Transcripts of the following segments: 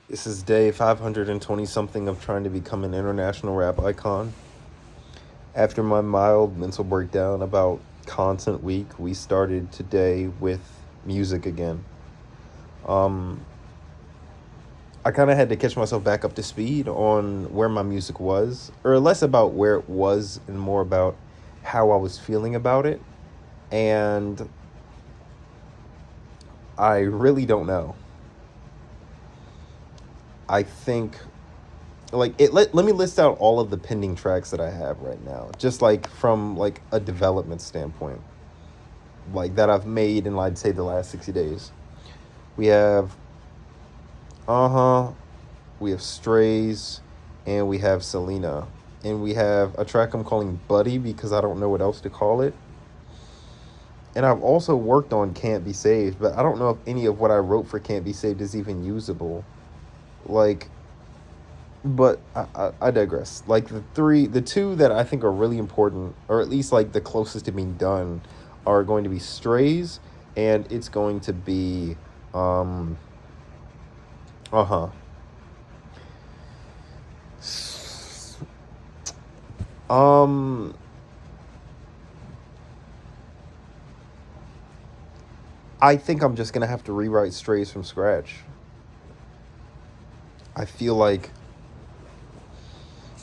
This is day 520 something of trying to become an international rap icon. After my mild mental breakdown about Content Week, we started today with music again. Um, I kind of had to catch myself back up to speed on where my music was, or less about where it was and more about how I was feeling about it. And I really don't know. I think let me list out all of the pending tracks that I have right now, just like from like a development standpoint, like that I've made in, I'd say, the last 60 days. We have uh-huh we have Strays, and we have Slna, and we have a track I'm calling Buddy because I don't know what else to call it. And I've also worked on Can't Be Saved, but I don't know if any of what I wrote for Can't Be Saved is even usable. Like, but I digress. Like the two that I think are really important, or at least like the closest to being done, are going to be Strays, and it's going to be um uh huh um I think I'm just gonna have to rewrite Strays from scratch. I feel like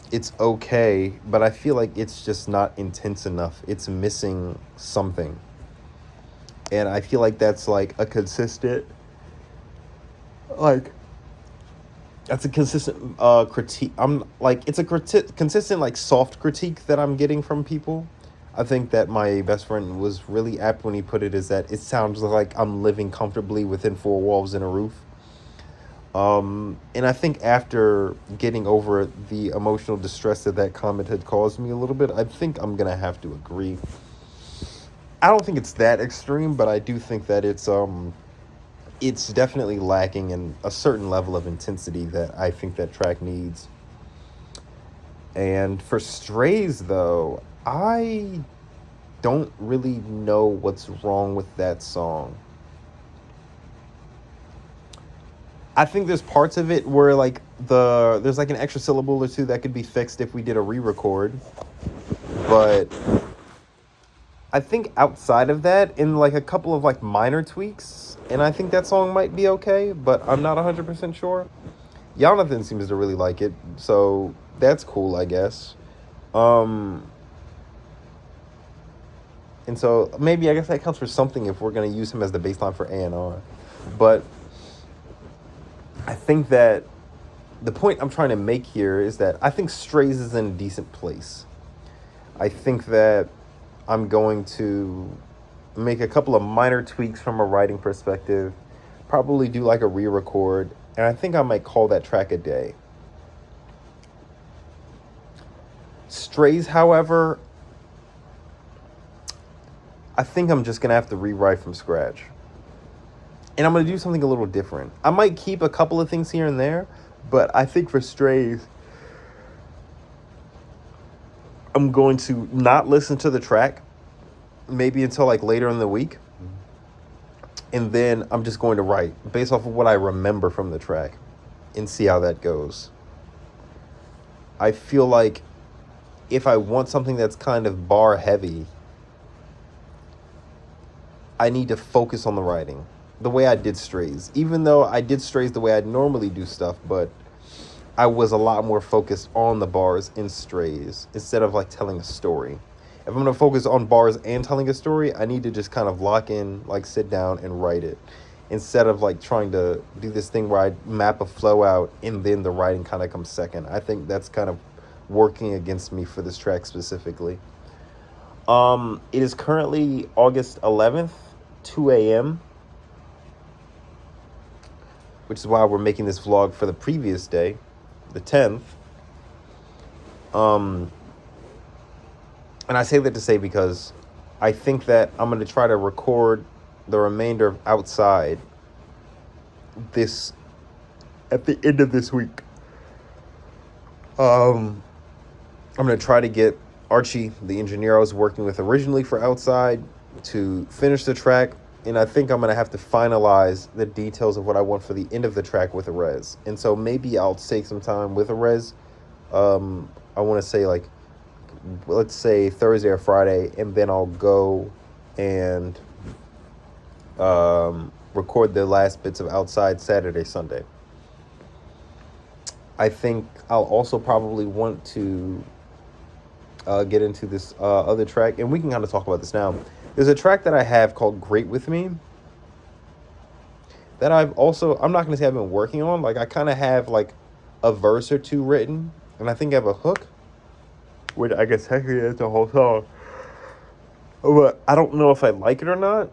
it's okay, but I feel like it's just not intense enough. It's missing something. And I feel like that's like a consistent, like that's a consistent critique. I'm like, it's a consistent like soft critique that I'm getting from people. I think that my best friend was really apt when he put it, is that it sounds like I'm living comfortably within four walls and a roof. And I think after getting over the emotional distress that that comment had caused me a little bit, I think I'm gonna have to agree. I don't think it's that extreme, but I do think that it's definitely lacking in a certain level of intensity that I think that track needs. And for Strays, though, I don't really know what's wrong with that song. I think there's parts of it where like there's like an extra syllable or two that could be fixed if we did a re-record, but I think outside of that, in like a couple of like minor tweaks, and I think that song might be okay, but I'm not 100% sure. Jonathan seems to really like it, so that's cool, I guess. Um, and so maybe I guess that counts for something if we're gonna use him as the baseline for A&R. But I think that the point I'm trying to make here is that I think Strays is in a decent place. I think that I'm going to make a couple of minor tweaks from a writing perspective, probably do like a re-record, and I think I might call that track a day. Strays, however, I think I'm just gonna have to rewrite from scratch. And I'm gonna do something a little different. I might keep a couple of things here and there, but I think for Strays, I'm going to not listen to the track maybe until like later in the week. And then I'm just going to write based off of what I remember from the track and see how that goes. I feel like if I want something that's kind of bar heavy, I need to focus on the writing the way I did Strays. Even though I did Strays the way I'd normally do stuff, but I was a lot more focused on the bars in Strays instead of like telling a story. If I'm going to focus on bars and telling a story, I need to just kind of lock in, like sit down and write it, instead of like trying to do this thing where I map a flow out and then the writing kind of comes second. I think that's kind of working against me for this track specifically. It is currently August 11th, 2 a.m., which is why we're making this vlog for the previous day, the 10th. And I say that to say because I think that I'm going to try to record the remainder of Outside this at the end of this week. I'm going to try to get Archie, the engineer I was working with originally for Outside, to finish the track And I think I'm going to have to finalize the details of what I want for the end of the track with a res. And so maybe I'll take some time with a res. I want to say, like, let's say Thursday or Friday, and then I'll go and record the last bits of Outside Saturday, Sunday. I think I'll also probably want to get into this other track, and we can kind of talk about this now. There's a track that I have called Great With Me that I'm not going to say I've been working on. Like, I kind of have, like, a verse or two written, and I think I have a hook, which I guess technically is the whole song. But I don't know if I like it or not.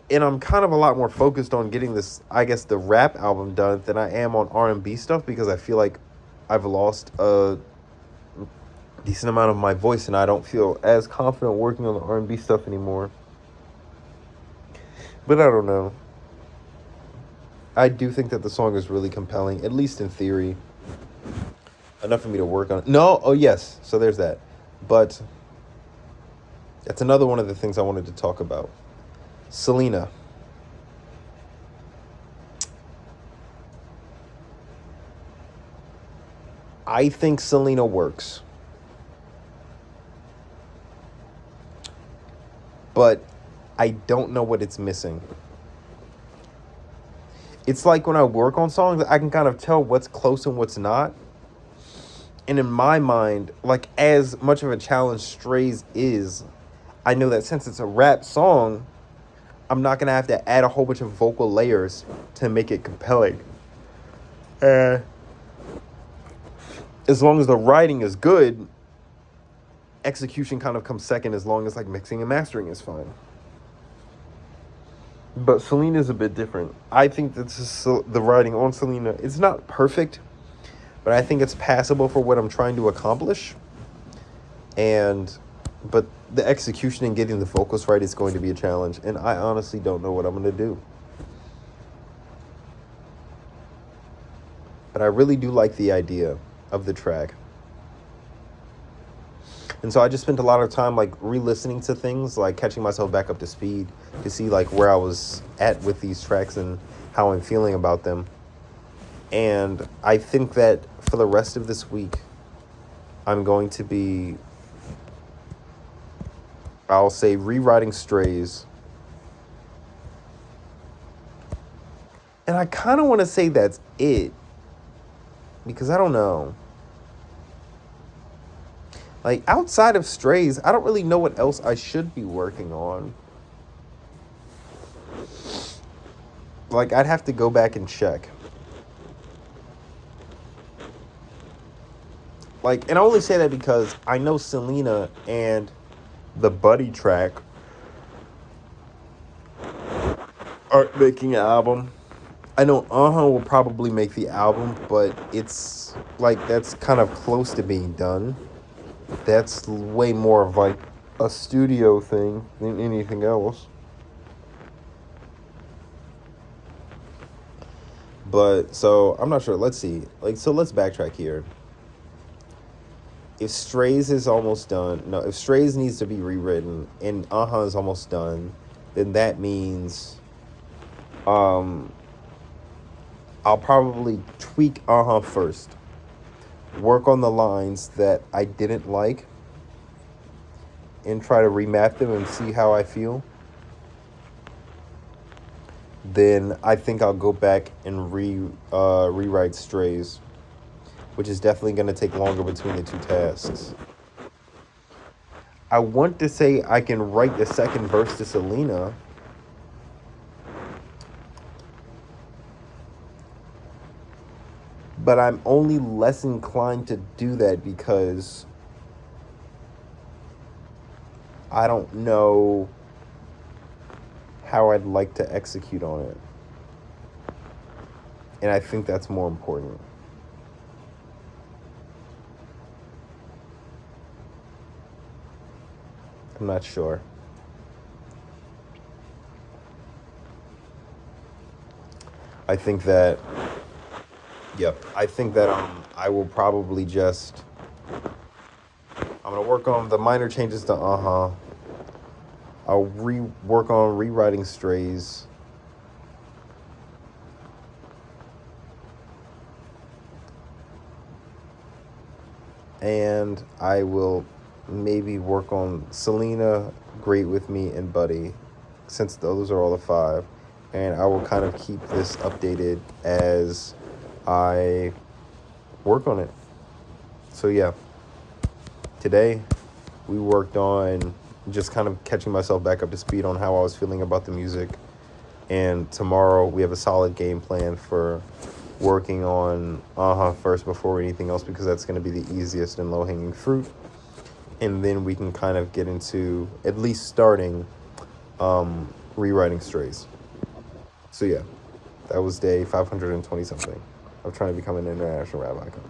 And I'm kind of a lot more focused on getting this, I guess, the rap album done than I am on R&B stuff, because I feel like I've lost a decent amount of my voice, and I don't feel as confident working on the R&B stuff anymore. But I don't know. I do think that the song is really compelling, at least in theory. Enough for me to work on it. No, oh yes, so there's that. But that's another one of the things I wanted to talk about. Slna. I think Slna works. But I don't know what it's missing. It's like when I work on songs, I can kind of tell what's close and what's not. And in my mind, like, as much of a challenge Strays is, I know that since it's a rap song, I'm not going to have to add a whole bunch of vocal layers to make it compelling. As long as the writing is good, execution kind of comes second, as long as, like, mixing and mastering is fine. But Slna is a bit different. I think that the writing on Slna, it's not perfect, but I think it's passable for what I'm trying to accomplish. But the execution and getting the vocals right is going to be a challenge, and I honestly don't know what I'm going to do. But I really do like the idea of the track. And so I just spent a lot of time, like, re-listening to things, like catching myself back up to speed to see, like, where I was at with these tracks and how I'm feeling about them. And I think that for the rest of this week, I'm going to be, I'll say, rewriting Strays. And I kind of want to say that's it, because I don't know. Like, outside of Strays, I don't really know what else I should be working on. Like, I'd have to go back and check. Like, and I only say that because I know Slna and the Buddy track aren't making an album. I know will probably make the album, but it's, like, that's kind of close to being done. That's way more of, like, a studio thing than anything else. But, so, I'm not sure. Let's see. Like, so let's backtrack here. If Strays is almost done, no, if Strays needs to be rewritten and is almost done, then that means I'll probably tweak first. Work on the lines that I didn't like and try to remap them and see how I feel. Then I think I'll go back and rewrite Strays, which is definitely going to take longer between the two tasks. I want to say I can write the second verse to Slna, but I'm only less inclined to do that because I don't know how I'd like to execute on it. And I think that's more important. I'm not sure. I think that I will probably just, I'm going to work on the minor changes to I'll work on rewriting Strays. And I will maybe work on Slna, Great With Me, and Buddy, since those are all the 5. And I will kind of keep this updated as I work on it. So yeah, today we worked on just kind of catching myself back up to speed on how I was feeling about the music. And tomorrow we have a solid game plan for working on first before anything else, because that's going to be the easiest and low-hanging fruit. And then we can kind of get into at least starting rewriting Strays. So yeah, that was day 520 something of trying to become an international rap icon.